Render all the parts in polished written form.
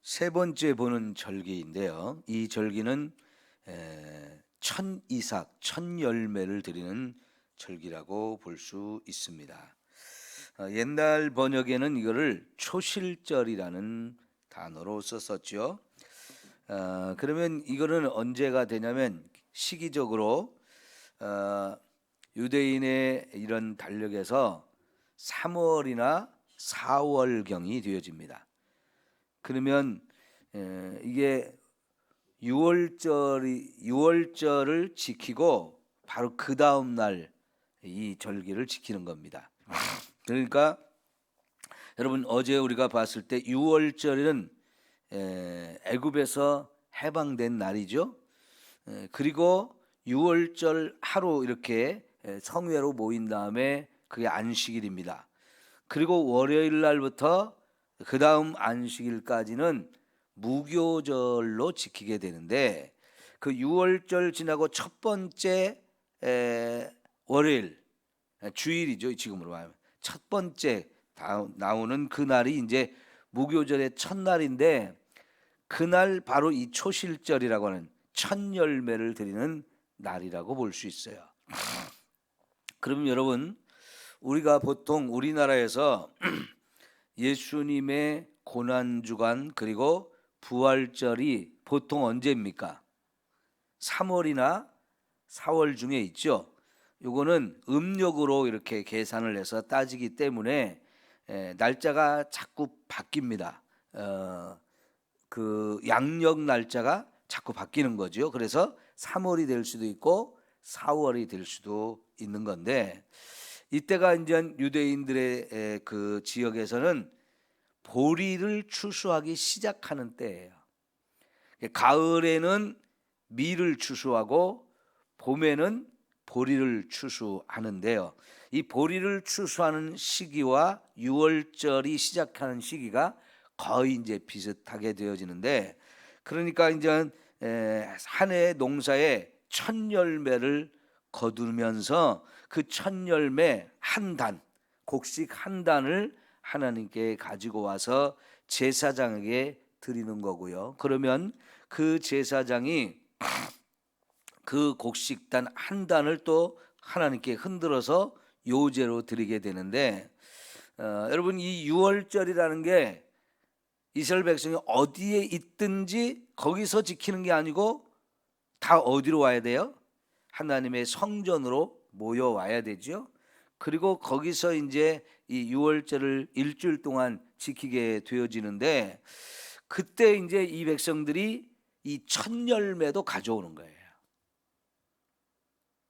세 번째 보는 절기인데요. 이 절기는 천이삭, 천열매를 드리는 절기라고 볼 수 있습니다. 옛날 번역에는 이거를 초실절이라는 단어로 썼었죠. 그러면 이거는 언제가 되냐면 시기적으로 유대인의 이런 달력에서 3월이나 4월경이 되어집니다. 그러면 이게 6월절을 지키고 바로 그 다음 날 이 절기를 지키는 겁니다. 그러니까 여러분 어제 우리가 봤을 때 6월절은 애굽에서 해방된 날이죠. 그리고 6월절 하루 이렇게 성회로 모인 다음에 그게 안식일입니다. 그리고 월요일 날부터 그 다음 안식일까지는 무교절로 지키게 되는데 그 6월절 지나고 첫 번째 월요일 주일이죠. 지금으로 말하면 첫 번째 나오는 그 날이 이제 무교절의 첫날인데 그날 바로 이 초실절이라고 하는 첫 열매를 드리는 날이라고 볼 수 있어요. 그럼 여러분 우리가 보통 우리나라에서 예수님의 고난주간 그리고 부활절이 보통 언제입니까? 3월이나 4월 중에 있죠. 요거는 음력으로 이렇게 계산을 해서 따지기 때문에 날짜가 자꾸 바뀝니다. 그 양력 날짜가 자꾸 바뀌는 거죠. 그래서 3월이 될 수도 있고 4월이 될 수도 있는 건데 이때가 이제 유대인들의 그 지역에서는 보리를 추수하기 시작하는 때예요. 가을에는 밀을 추수하고 봄에는 보리를 추수하는데요. 이 보리를 추수하는 시기와 6월절이 시작하는 시기가 거의 이제 비슷하게 되어지는데 그러니까 이제 한 해 농사의 첫 열매를 거두면서 그 첫 열매 한 단, 곡식 한 단을 하나님께 가지고 와서 제사장에게 드리는 거고요. 그러면 그 제사장이 그 곡식단 한 단을 또 하나님께 흔들어서 요제로 드리게 되는데 여러분 이 6월절이라는 게 이스라엘 백성이 어디에 있든지 거기서 지키는 게 아니고 다 어디로 와야 돼요? 하나님의 성전으로 모여와야 되죠. 그리고 거기서 이제 이 6월절을 일주일 동안 지키게 되어지는데 그때 이제 이 백성들이 이 첫 열매도 가져오는 거예요.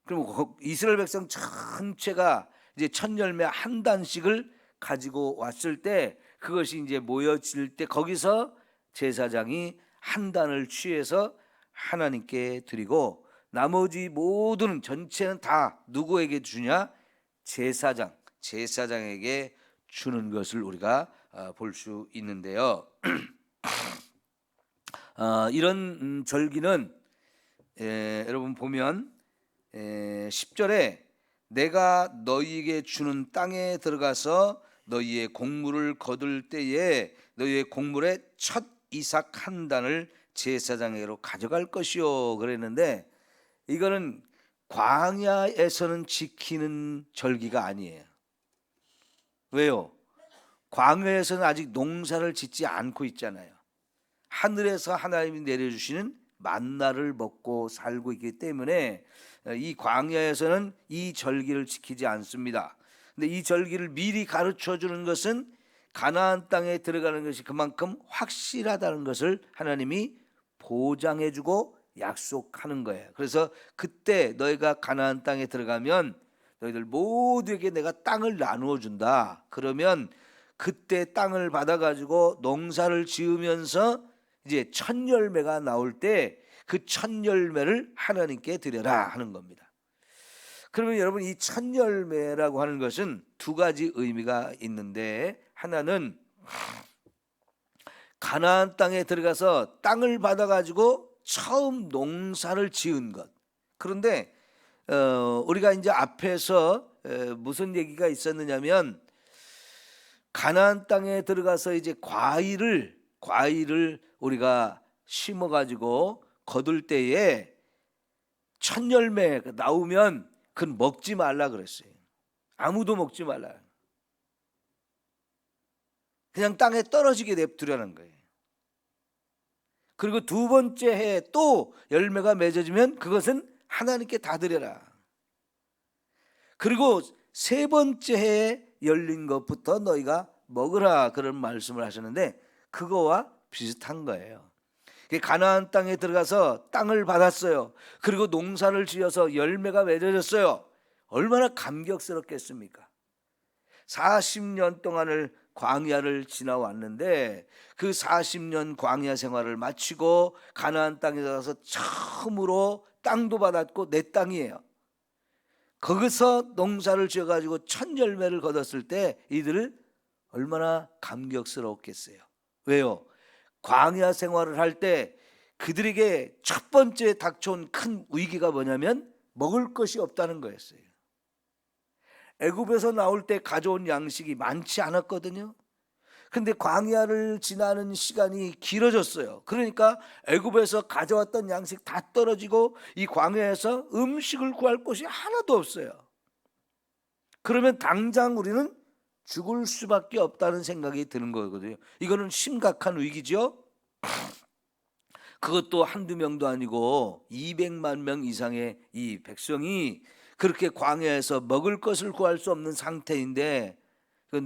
그럼 이스라엘 백성 전체가 이제 첫 열매 한 단씩을 가지고 왔을 때 그것이 이제 모여질 때 거기서 제사장이 한 단을 취해서 하나님께 드리고 나머지 모든 전체는 다 누구에게 주냐? 제사장에게 주는 것을 우리가 볼 수 있는데요. 이런 절기는 여러분 보면 10절에 내가 너희에게 주는 땅에 들어가서 너희의 곡물을 거둘 때에 너희의 곡물의 첫 이삭 한 단을 제사장에게로 가져갈 것이요 그랬는데 이거는 광야에서는 지키는 절기가 아니에요. 왜요? 광야에서는 아직 농사를 짓지 않고 있잖아요. 하늘에서 하나님이 내려주시는 만나를 먹고 살고 있기 때문에 이 광야에서는 이 절기를 지키지 않습니다. 근데 이 절기를 미리 가르쳐 주는 것은 가나안 땅에 들어가는 것이 그만큼 확실하다는 것을 하나님이 보장해 주고 약속하는 거예요. 그래서 그때 너희가 가나안 땅에 들어가면 너희들 모두에게 내가 땅을 나누어 준다. 그러면 그때 땅을 받아 가지고 농사를 지으면서 이제 첫 열매가 나올 때 그 첫 열매를 하나님께 드려라 하는 겁니다. 그러면 여러분 이 첫 열매라고 하는 것은 두 가지 의미가 있는데 하나는 가나안 땅에 들어가서 땅을 받아 가지고 처음 농사를 지은 것. 그런데 우리가 이제 앞에서 무슨 얘기가 있었느냐면 가나안 땅에 들어가서 이제 과일을 과일을 우리가 심어가지고 거둘 때에 첫 열매 나오면 그건 먹지 말라 그랬어요. 아무도 먹지 말라. 그냥 땅에 떨어지게 냅두려는 거예요. 그리고 두 번째 해에 또 열매가 맺어지면 그것은 하나님께 다 드려라. 그리고 세 번째 해에 열린 것부터 너희가 먹으라, 그런 말씀을 하셨는데 그거와 비슷한 거예요. 가나안 땅에 들어가서 땅을 받았어요. 그리고 농사를 지어서 열매가 맺어졌어요. 얼마나 감격스럽겠습니까? 40년 동안을 광야를 지나왔는데 그 40년 광야 생활을 마치고 가나안 땅에 들어가서 처음으로 땅도 받았고 내 땅이에요. 거기서 농사를 지어가지고 첫 열매를 거뒀을 때 이들을 얼마나 감격스러웠겠어요. 왜요? 광야 생활을 할 때 그들에게 첫 번째 닥쳐온 큰 위기가 뭐냐면 먹을 것이 없다는 거였어요. 애굽에서 나올 때 가져온 양식이 많지 않았거든요. 근데 광야를 지나는 시간이 길어졌어요. 그러니까 애굽에서 가져왔던 양식 다 떨어지고 이 광야에서 음식을 구할 곳이 하나도 없어요. 그러면 당장 우리는 죽을 수밖에 없다는 생각이 드는 거거든요. 이거는 심각한 위기죠. 그것도 한두 명도 아니고 200만 명 이상의 이 백성이 그렇게 광야에서 먹을 것을 구할 수 없는 상태인데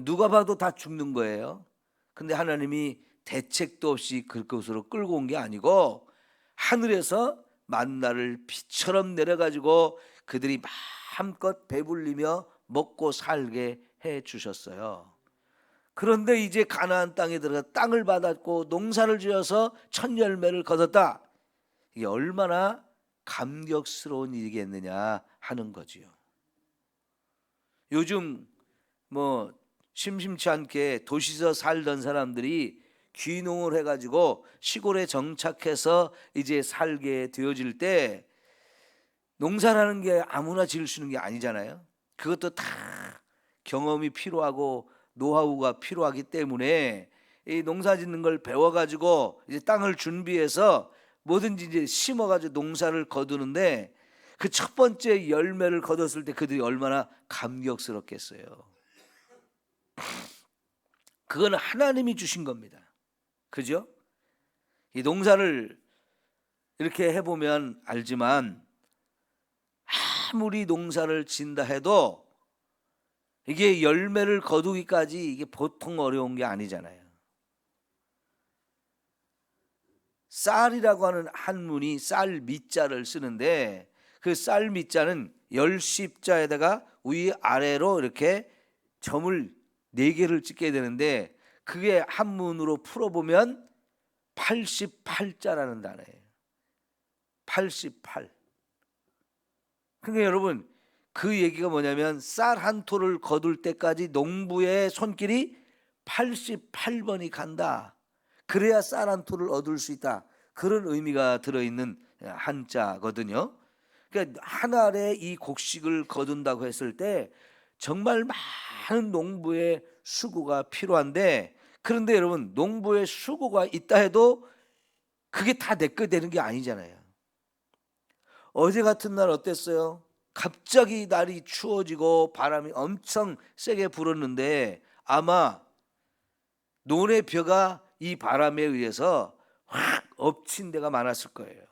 누가 봐도 다 죽는 거예요. 근데 하나님이 대책도 없이 그곳으로 끌고 온 게 아니고 하늘에서 만나를 비처럼 내려가지고 그들이 마음껏 배불리며 먹고 살게 해 주셨어요. 그런데 이제 가나안 땅에 들어가 땅을 받았고 농사를 지어서 첫 열매를 거뒀다. 이게 얼마나 감격스러운 일이겠느냐 하는 거지요. 요즘 뭐 심심치 않게 도시에서 살던 사람들이 귀농을 해가지고 시골에 정착해서 이제 살게 되어질 때 농사라는 게 아무나 지을 수 있는 게 아니잖아요. 그것도 다 경험이 필요하고 노하우가 필요하기 때문에 이 농사 짓는 걸 배워가지고 이제 땅을 준비해서 뭐든지 이제 심어가지고 농사를 거두는데 그 첫 번째 열매를 거뒀을 때 그들이 얼마나 감격스럽겠어요. 그건 하나님이 주신 겁니다. 그죠? 이 농사를 이렇게 해보면 알지만 아무리 농사를 진다 해도 이게 열매를 거두기까지 이게 보통 어려운 게 아니잖아요. 쌀이라고 하는 한문이 쌀 밑자를 쓰는데 그 쌀 밑자는 열십자에다가 위아래로 이렇게 점을 4개를 찍게 되는데 그게 한문으로 풀어보면 88자라는 단어예요. 88. 그러니까 여러분 그 얘기가 뭐냐면 쌀 한 토를 거둘 때까지 농부의 손길이 88번이 간다. 그래야 쌀 한 토를 얻을 수 있다. 그런 의미가 들어있는 한자거든요. 그러니까 한 알에 이 곡식을 거둔다고 했을 때 정말 많은 농부의 수고가 필요한데 그런데 여러분 농부의 수고가 있다 해도 그게 다 내 거 되는 게 아니잖아요. 어제 같은 날 어땠어요? 갑자기 날이 추워지고 바람이 엄청 세게 불었는데 아마 논의 벼가 이 바람에 의해서 확 엎친 데가 많았을 거예요.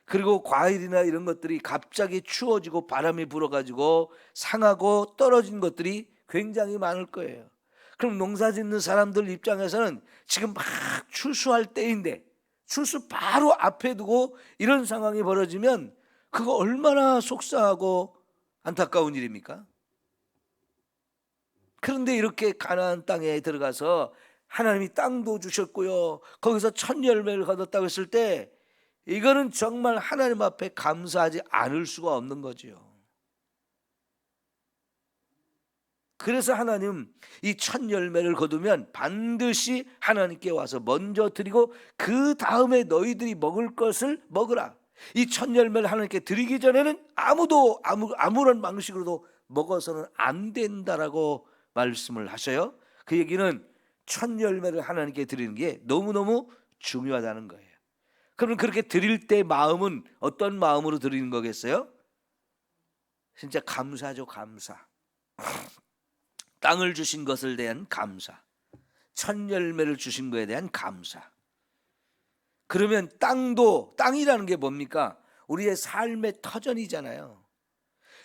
그리고 과일이나 이런 것들이 갑자기 추워지고 바람이 불어가지고 상하고 떨어진 것들이 굉장히 많을 거예요. 그럼 농사 짓는 사람들 입장에서는 지금 막 추수할 때인데 추수 바로 앞에 두고 이런 상황이 벌어지면 그거 얼마나 속상하고 안타까운 일입니까? 그런데 이렇게 가나안 땅에 들어가서 하나님이 땅도 주셨고요. 거기서 첫 열매를 거뒀다고 했을 때 이거는 정말 하나님 앞에 감사하지 않을 수가 없는 거지요. 그래서 하나님 이 첫 열매를 거두면 반드시 하나님께 와서 먼저 드리고 그 다음에 너희들이 먹을 것을 먹으라. 이 첫 열매를 하나님께 드리기 전에는 아무도 아무런 방식으로도 먹어서는 안 된다라고 말씀을 하셔요. 그 얘기는 첫 열매를 하나님께 드리는 게 너무너무 중요하다는 거예요. 그러면 그렇게 드릴 때 마음은 어떤 마음으로 드리는 거겠어요? 진짜 감사죠, 감사. 땅을 주신 것을 대한 감사, 첫 열매를 주신 것에 대한 감사. 그러면 땅이라는 게 뭡니까? 우리의 삶의 터전이잖아요.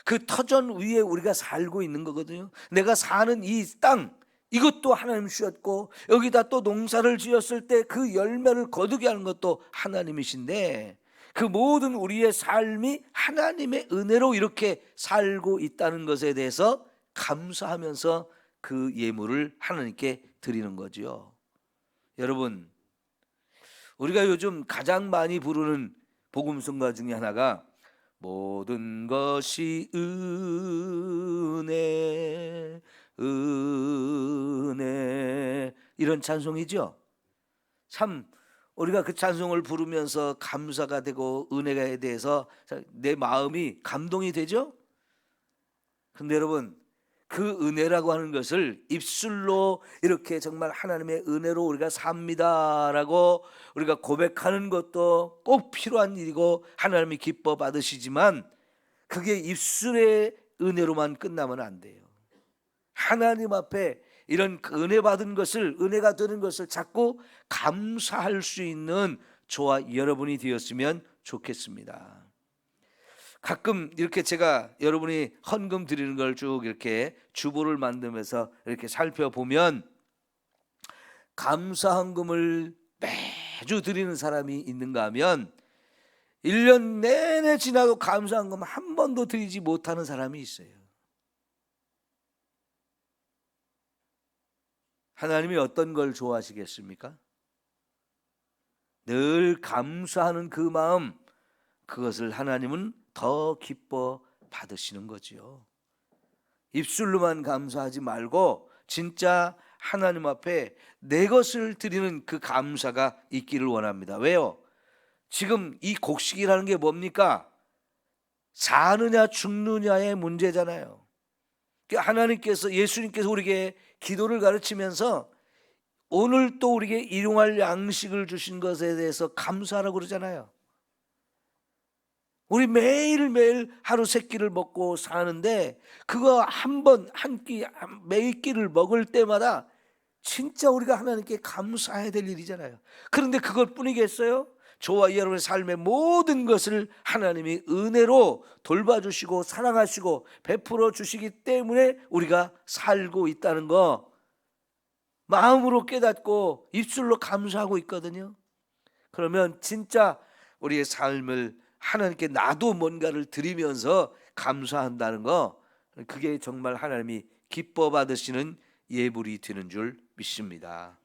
그 터전 위에 우리가 살고 있는 거거든요. 내가 사는 이 땅, 이것도 하나님 주셨고, 여기다 또 농사를 지었을 때 그 열매를 거두게 하는 것도 하나님이신데, 그 모든 우리의 삶이 하나님의 은혜로 이렇게 살고 있다는 것에 대해서 감사하면서 그 예물을 하나님께 드리는 거죠. 여러분, 우리가 요즘 가장 많이 부르는 복음성가 중에 하나가 모든 것이 은혜, 은혜, 이런 찬송이죠. 참 우리가 그 찬송을 부르면서 감사가 되고 은혜에 대해서 내 마음이 감동이 되죠. 근데 여러분, 그 은혜라고 하는 것을 입술로 이렇게 정말 하나님의 은혜로 우리가 삽니다라고 우리가 고백하는 것도 꼭 필요한 일이고 하나님이 기뻐 받으시지만, 그게 입술의 은혜로만 끝나면 안 돼요. 하나님 앞에 이런 은혜 받은 것을, 은혜가 되는 것을 자꾸 감사할 수 있는 저와 여러분이 되었으면 좋겠습니다. 가끔 이렇게 제가 여러분이 헌금 드리는 걸 쭉 이렇게 주보를 만들면서 이렇게 살펴보면, 감사 헌금을 매주 드리는 사람이 있는가 하면 1년 내내 지나도 감사 헌금 한 번도 드리지 못하는 사람이 있어요. 하나님이 어떤 걸 좋아하시겠습니까? 늘 감사하는 그 마음, 그것을 하나님은 더 기뻐 받으시는 거지요. 입술로만 감사하지 말고 진짜 하나님 앞에 내 것을 드리는 그 감사가 있기를 원합니다. 왜요? 지금 이 곡식이라는 게 뭡니까? 사느냐 죽느냐의 문제잖아요. 하나님께서, 예수님께서 우리에게 기도를 가르치면서 오늘 또 우리에게 일용할 양식을 주신 것에 대해서 감사하라고 그러잖아요. 우리 매일매일 하루 세 끼를 먹고 사는데, 그거 한 끼, 매 끼를 먹을 때마다 진짜 우리가 하나님께 감사해야 될 일이잖아요. 그런데 그것뿐이겠어요? 저와 여러분의 삶의 모든 것을 하나님이 은혜로 돌봐주시고 사랑하시고 베풀어 주시기 때문에 우리가 살고 있다는 거 마음으로 깨닫고 입술로 감사하고 있거든요. 그러면 진짜 우리의 삶을 하나님께 나도 뭔가를 드리면서 감사한다는 거, 그게 정말 하나님이 기뻐 받으시는 예물이 되는 줄 믿습니다.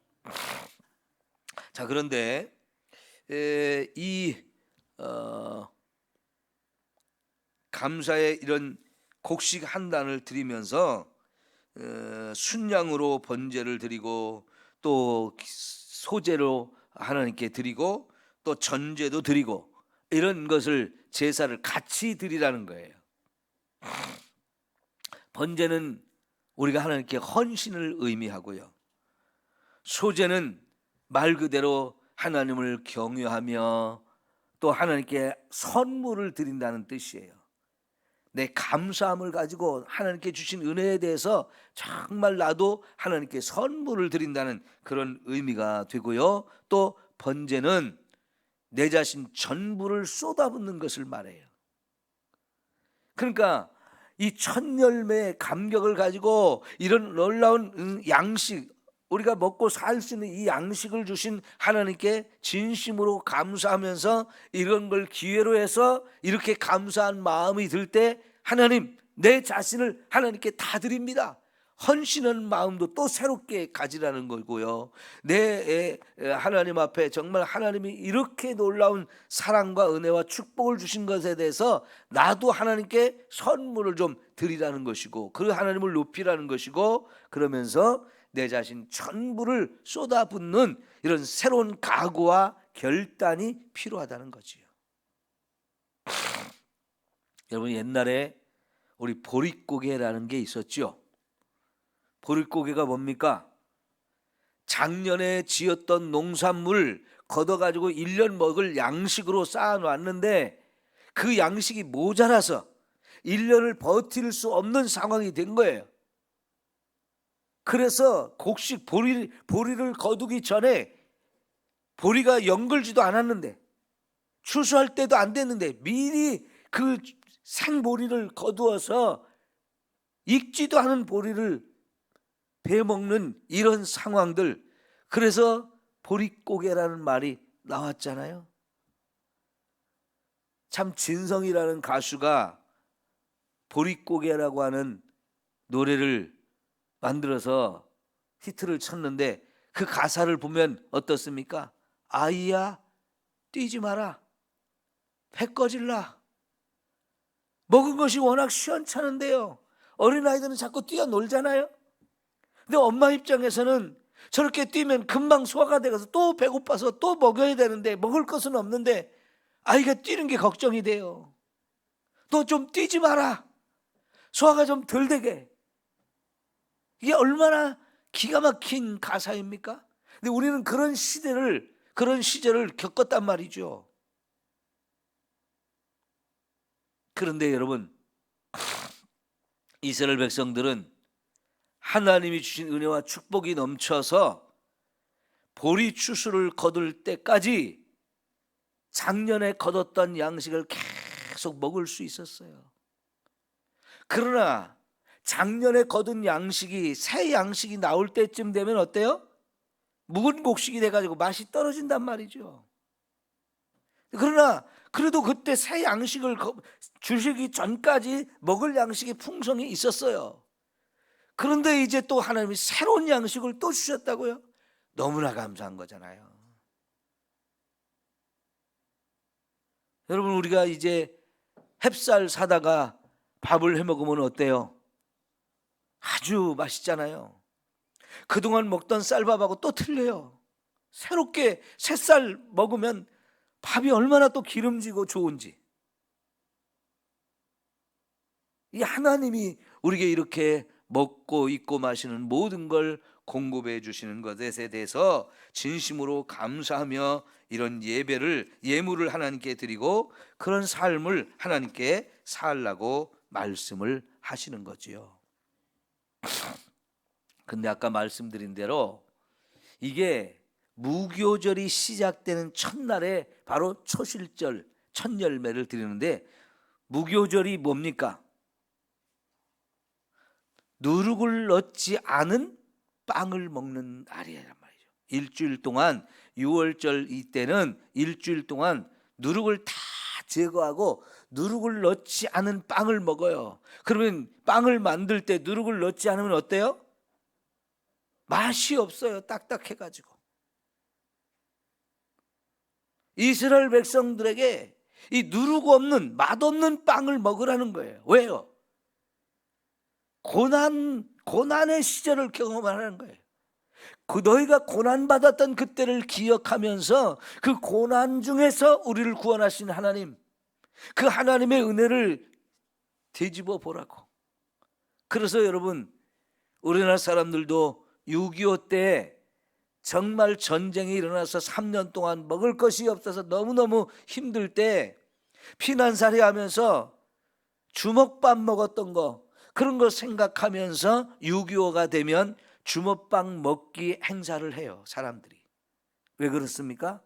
자, 그런데 이 감사의 이런 곡식 한 단을 드리면서 순양으로 번제를 드리고 또 소제로 하나님께 드리고 또 전제도 드리고, 이런 것을 제사를 같이 드리라는 거예요. 번제는 우리가 하나님께 헌신을 의미하고요, 소제는 말 그대로 하나님을 경외하며 또 하나님께 선물을 드린다는 뜻이에요. 내 감사함을 가지고 하나님께 주신 은혜에 대해서 정말 나도 하나님께 선물을 드린다는 그런 의미가 되고요, 또 번제는 내 자신 전부를 쏟아붓는 것을 말해요. 그러니까 이 첫 열매의 감격을 가지고 이런 놀라운 양식, 우리가 먹고 살 수 있는 이 양식을 주신 하나님께 진심으로 감사하면서 이런 걸 기회로 해서 이렇게 감사한 마음이 들 때, 하나님, 내 자신을 하나님께 다 드립니다, 헌신하는 마음도 또 새롭게 가지라는 거고요. 내 하나님 앞에 정말 하나님이 이렇게 놀라운 사랑과 은혜와 축복을 주신 것에 대해서 나도 하나님께 선물을 좀 드리라는 것이고, 그 하나님을 높이라는 것이고, 그러면서 내 자신 전부를 쏟아붓는 이런 새로운 각오와 결단이 필요하다는 거지요. 여러분, 옛날에 우리 보릿고개라는 게 있었죠. 보릿고개가 뭡니까? 작년에 지었던 농산물 걷어가지고 1년 먹을 양식으로 쌓아놨는데 그 양식이 모자라서 1년을 버틸 수 없는 상황이 된 거예요. 그래서 곡식 보리를 거두기 전에 보리가 연글지도 않았는데 추수할 때도 안 됐는데 미리 그 생보리를 거두어서 익지도 않은 보리를 베먹는 이런 상황들, 그래서 보릿고개라는 말이 나왔잖아요. 참 진성이라는 가수가 보릿고개라고 하는 노래를 만들어서 히트를 쳤는데 그 가사를 보면 어떻습니까? 아이야 뛰지 마라, 배 꺼질라. 먹은 것이 워낙 시원찮은데요, 어린아이들은 자꾸 뛰어놀잖아요. 근데 엄마 입장에서는 저렇게 뛰면 금방 소화가 돼가서 또 배고파서 또 먹여야 되는데 먹을 것은 없는데 아이가 뛰는 게 걱정이 돼요. 너 좀 뛰지 마라, 소화가 좀 덜 되게. 이게 얼마나 기가 막힌 가사입니까? 근데 우리는 그런 시절을 겪었단 말이죠. 그런데 여러분, 이스라엘 백성들은 하나님이 주신 은혜와 축복이 넘쳐서 보리 추수를 거둘 때까지 작년에 거뒀던 양식을 계속 먹을 수 있었어요. 그러나 작년에 거둔 양식이 새 양식이 나올 때쯤 되면 어때요? 묵은 곡식이 돼가지고 맛이 떨어진단 말이죠. 그러나 그래도 그때 새 양식을 주시기 전까지 먹을 양식이 풍성히 있었어요. 그런데 이제 또 하나님이 새로운 양식을 또 주셨다고요? 너무나 감사한 거잖아요. 여러분, 우리가 이제 햅쌀 사다가 밥을 해 먹으면 어때요? 아주 맛있잖아요. 그동안 먹던 쌀밥하고 또 틀려요. 새롭게 새쌀 먹으면 밥이 얼마나 또 기름지고 좋은지. 이 하나님이 우리에게 이렇게 먹고 입고 마시는 모든 걸 공급해 주시는 것에 대해서 진심으로 감사하며 이런 예물을 하나님께 드리고 그런 삶을 하나님께 살라고 말씀을 하시는 거지요. 근데 아까 말씀드린 대로 이게 무교절이 시작되는 첫날에 바로 초실절, 첫 열매를 드리는데, 무교절이 뭡니까? 누룩을 넣지 않은 빵을 먹는 날이란 말이죠. 일주일 동안, 6월절 이때는 일주일 동안 누룩을 다 제거하고 누룩을 넣지 않은 빵을 먹어요. 그러면 빵을 만들 때 누룩을 넣지 않으면 어때요? 맛이 없어요. 딱딱해가지고. 이스라엘 백성들에게 이 누룩 없는 맛없는 빵을 먹으라는 거예요. 왜요? 고난의 시절을 경험하는 거예요. 너희가 고난받았던 그때를 기억하면서 그 고난 중에서 우리를 구원하신 하나님, 그 하나님의 은혜를 되짚어 보라고. 그래서 여러분, 우리나라 사람들도 6.25 때 정말 전쟁이 일어나서 3년 동안 먹을 것이 없어서 너무너무 힘들 때 피난살이 하면서 주먹밥 먹었던 거, 그런 거 생각하면서 6.25가 되면 주먹밥 먹기 행사를 해요, 사람들이. 왜 그렇습니까?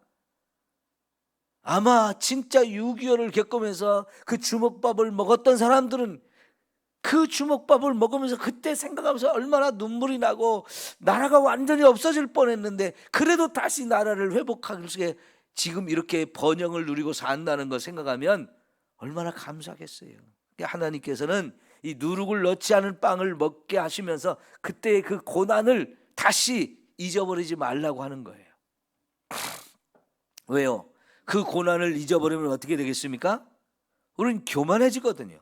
아마 진짜 6.25를 겪으면서 그 주먹밥을 먹었던 사람들은 그 주먹밥을 먹으면서 그때 생각하면서 얼마나 눈물이 나고 나라가 완전히 없어질 뻔했는데 그래도 다시 나라를 회복하기 위해 지금 이렇게 번영을 누리고 산다는 걸 생각하면 얼마나 감사하겠어요. 하나님께서는 이 누룩을 넣지 않은 빵을 먹게 하시면서 그때의 그 고난을 다시 잊어버리지 말라고 하는 거예요. 왜요? 그 고난을 잊어버리면 어떻게 되겠습니까? 우리는 교만해지거든요.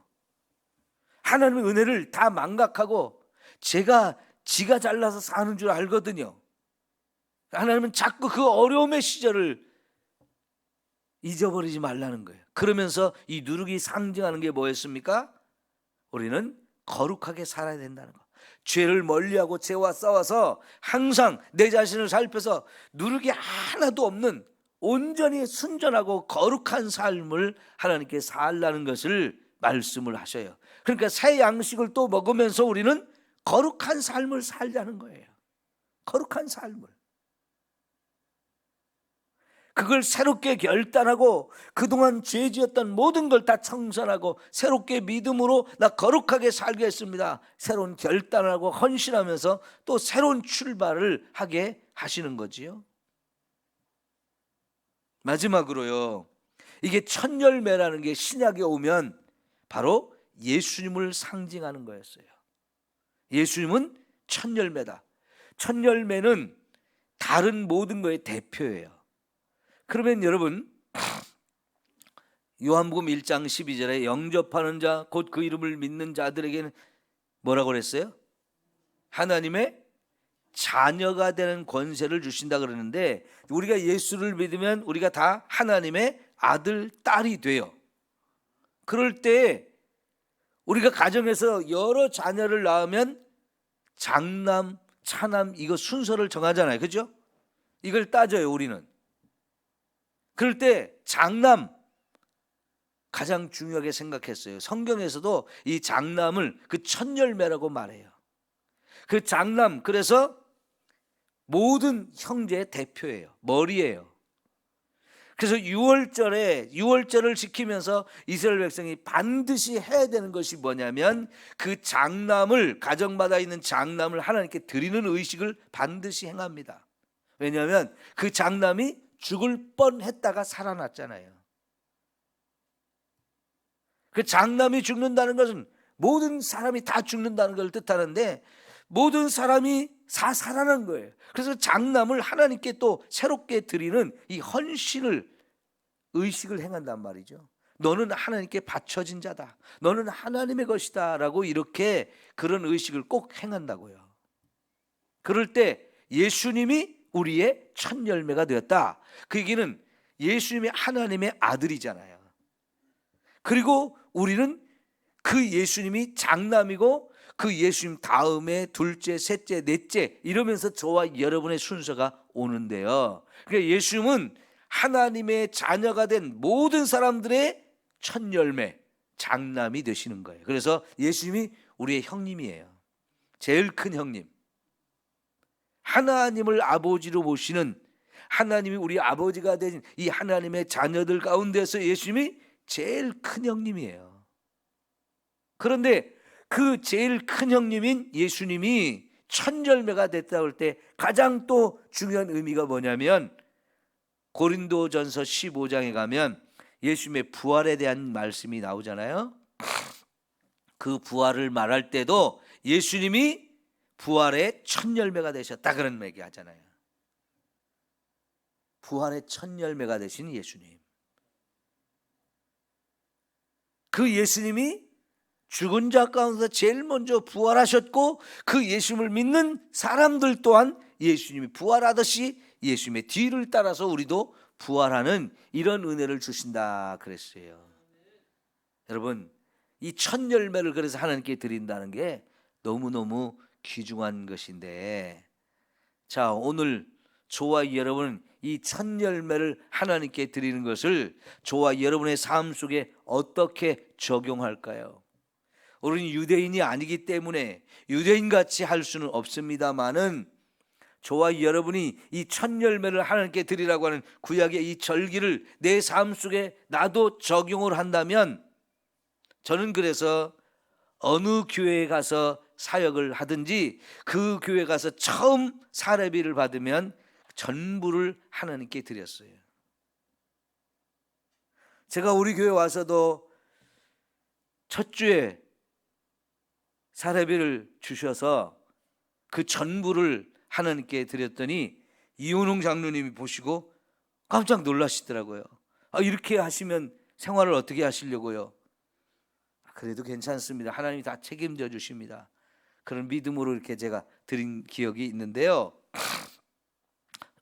하나님의 은혜를 다 망각하고 지가 잘나서 사는 줄 알거든요. 하나님은 자꾸 그 어려움의 시절을 잊어버리지 말라는 거예요. 그러면서 이 누룩이 상징하는 게 뭐였습니까? 우리는 거룩하게 살아야 된다는 거. 죄를 멀리하고 죄와 싸워서 항상 내 자신을 살펴서 누르기 하나도 없는 온전히 순전하고 거룩한 삶을 하나님께 살라는 것을 말씀을 하셔요. 그러니까 새 양식을 또 먹으면서 우리는 거룩한 삶을 살자는 거예요. 거룩한 삶을. 그걸 새롭게 결단하고 그동안 죄지었던 모든 걸 다 청산하고 새롭게 믿음으로 나 거룩하게 살겠습니다. 새로운 결단을 하고 헌신하면서 또 새로운 출발을 하게 하시는 거지요. 마지막으로요, 이게 첫 열매라는 게 신약에 오면 바로 예수님을 상징하는 거였어요. 예수님은 첫 열매다. 첫 열매는 다른 모든 거의 대표예요. 그러면 여러분, 요한복음 1장 12절에 영접하는 자 곧 그 이름을 믿는 자들에게는 뭐라고 그랬어요? 하나님의 자녀가 되는 권세를 주신다 그러는데, 우리가 예수를 믿으면 우리가 다 하나님의 아들, 딸이 돼요. 그럴 때 우리가 가정에서 여러 자녀를 낳으면 장남, 차남 이거 순서를 정하잖아요. 그죠? 이걸 따져요, 우리는. 그럴 때 장남 가장 중요하게 생각했어요. 성경에서도 이 장남을 그 첫 열매라고 말해요. 그 장남, 그래서 모든 형제의 대표예요. 머리예요. 그래서 유월절을 지키면서 이스라엘 백성이 반드시 해야 되는 것이 뭐냐면 그 장남을, 가정마다 있는 장남을 하나님께 드리는 의식을 반드시 행합니다. 왜냐하면 그 장남이 죽을 뻔했다가 살아났잖아요. 그 장남이 죽는다는 것은 모든 사람이 다 죽는다는 걸 뜻하는데 모든 사람이 다 살아난 거예요. 그래서 장남을 하나님께 또 새롭게 드리는 이 헌신을, 의식을 행한단 말이죠. 너는 하나님께 바쳐진 자다, 너는 하나님의 것이다 라고 이렇게 그런 의식을 꼭 행한다고요. 그럴 때 예수님이 우리의 첫 열매가 되었다. 그 얘기는 예수님이 하나님의 아들이잖아요. 그리고 우리는 그 예수님이 장남이고 그 예수님 다음에 둘째, 셋째, 넷째 이러면서 저와 여러분의 순서가 오는데요. 그러니까 예수님은 하나님의 자녀가 된 모든 사람들의 첫 열매, 장남이 되시는 거예요. 그래서 예수님이 우리의 형님이에요. 제일 큰 형님. 하나님을 아버지로 모시는, 하나님이 우리 아버지가 된 이 하나님의 자녀들 가운데서 예수님이 제일 큰 형님이에요. 그런데 그 제일 큰 형님인 예수님이 첫 열매가 됐다고 할 때 가장 또 중요한 의미가 뭐냐면 고린도전서 15장에 가면 예수님의 부활에 대한 말씀이 나오잖아요. 그 부활을 말할 때도 예수님이 부활의 첫 열매가 되셨다 그런 얘기 하잖아요. 부활의 첫 열매가 되신 예수님. 그 예수님이 죽은 자 가운데서 제일 먼저 부활하셨고 그 예수님을 믿는 사람들 또한 예수님이 부활하듯이 예수님의 뒤를 따라서 우리도 부활하는 이런 은혜를 주신다 그랬어요. 여러분, 이 첫 열매를 그래서 하나님께 드린다는 게 너무너무 귀중한 것인데, 자, 오늘 저와 여러분 이 첫 열매를 하나님께 드리는 것을 저와 여러분의 삶 속에 어떻게 적용할까요? 우리는 유대인이 아니기 때문에 유대인같이 할 수는 없습니다마는 저와 여러분이 이 첫 열매를 하나님께 드리라고 하는 구약의 이 절기를 내 삶 속에 나도 적용을 한다면, 저는 그래서 어느 교회에 가서 사역을 하든지 그 교회 가서 처음 사례비를 받으면 전부를 하나님께 드렸어요. 제가 우리 교회 와서도 첫 주에 사례비를 주셔서 그 전부를 하나님께 드렸더니 이은홍 장로님이 보시고 깜짝 놀라시더라고요. 이렇게 하시면 생활을 어떻게 하시려고요? 그래도 괜찮습니다. 하나님이 다 책임져 주십니다. 그런 믿음으로 이렇게 제가 드린 기억이 있는데요.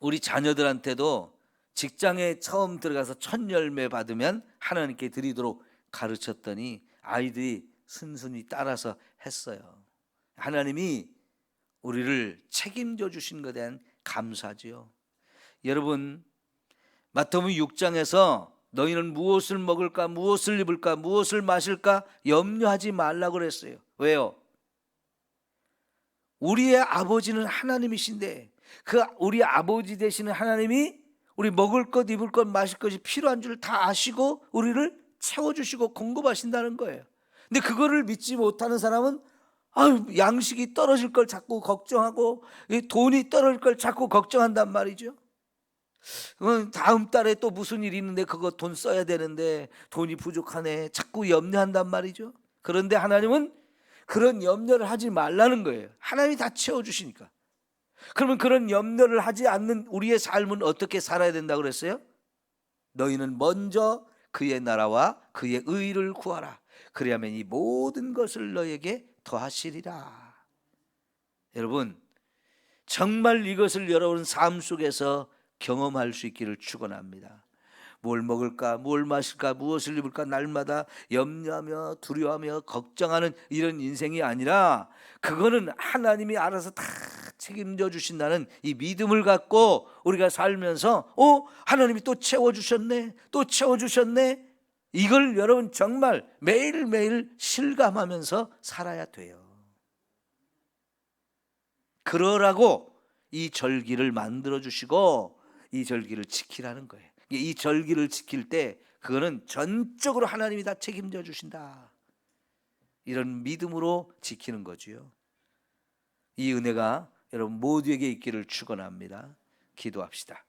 우리 자녀들한테도 직장에 처음 들어가서 첫 열매 받으면 하나님께 드리도록 가르쳤더니 아이들이 순순히 따라서 했어요. 하나님이 우리를 책임져 주신 것에 대한 감사지요. 여러분, 마태복음 6장에서 너희는 무엇을 먹을까, 무엇을 입을까, 무엇을 마실까 염려하지 말라고 그랬어요. 왜요? 우리의 아버지는 하나님이신데 그 우리 아버지 되시는 하나님이 우리 먹을 것, 입을 것, 마실 것이 필요한 줄 다 아시고 우리를 채워주시고 공급하신다는 거예요. 근데 그거를 믿지 못하는 사람은 양식이 떨어질 걸 자꾸 걱정하고 돈이 떨어질 걸 자꾸 걱정한단 말이죠. 다음 달에 또 무슨 일이 있는데 그거 돈 써야 되는데 돈이 부족하네 자꾸 염려한단 말이죠. 그런데 하나님은 그런 염려를 하지 말라는 거예요. 하나님이 다 채워주시니까. 그러면 그런 염려를 하지 않는 우리의 삶은 어떻게 살아야 된다고 그랬어요? 너희는 먼저 그의 나라와 그의 의를 구하라. 그리하면 이 모든 것을 너에게 더하시리라. 여러분, 정말 이것을 여러분 삶 속에서 경험할 수 있기를 축원합니다. 뭘 먹을까, 뭘 마실까, 무엇을 입을까 날마다 염려하며 두려워하며 걱정하는 이런 인생이 아니라 그거는 하나님이 알아서 다 책임져 주신다는 이 믿음을 갖고 우리가 살면서 하나님이 또 채워주셨네, 또 채워주셨네, 이걸 여러분 정말 매일매일 실감하면서 살아야 돼요. 그러라고 이 절기를 만들어 주시고 이 절기를 지키라는 거예요. 이 절기를 지킬 때 그거는 전적으로 하나님이 다 책임져 주신다, 이런 믿음으로 지키는 거지요. 이 은혜가 여러분 모두에게 있기를 축원합니다. 기도합시다.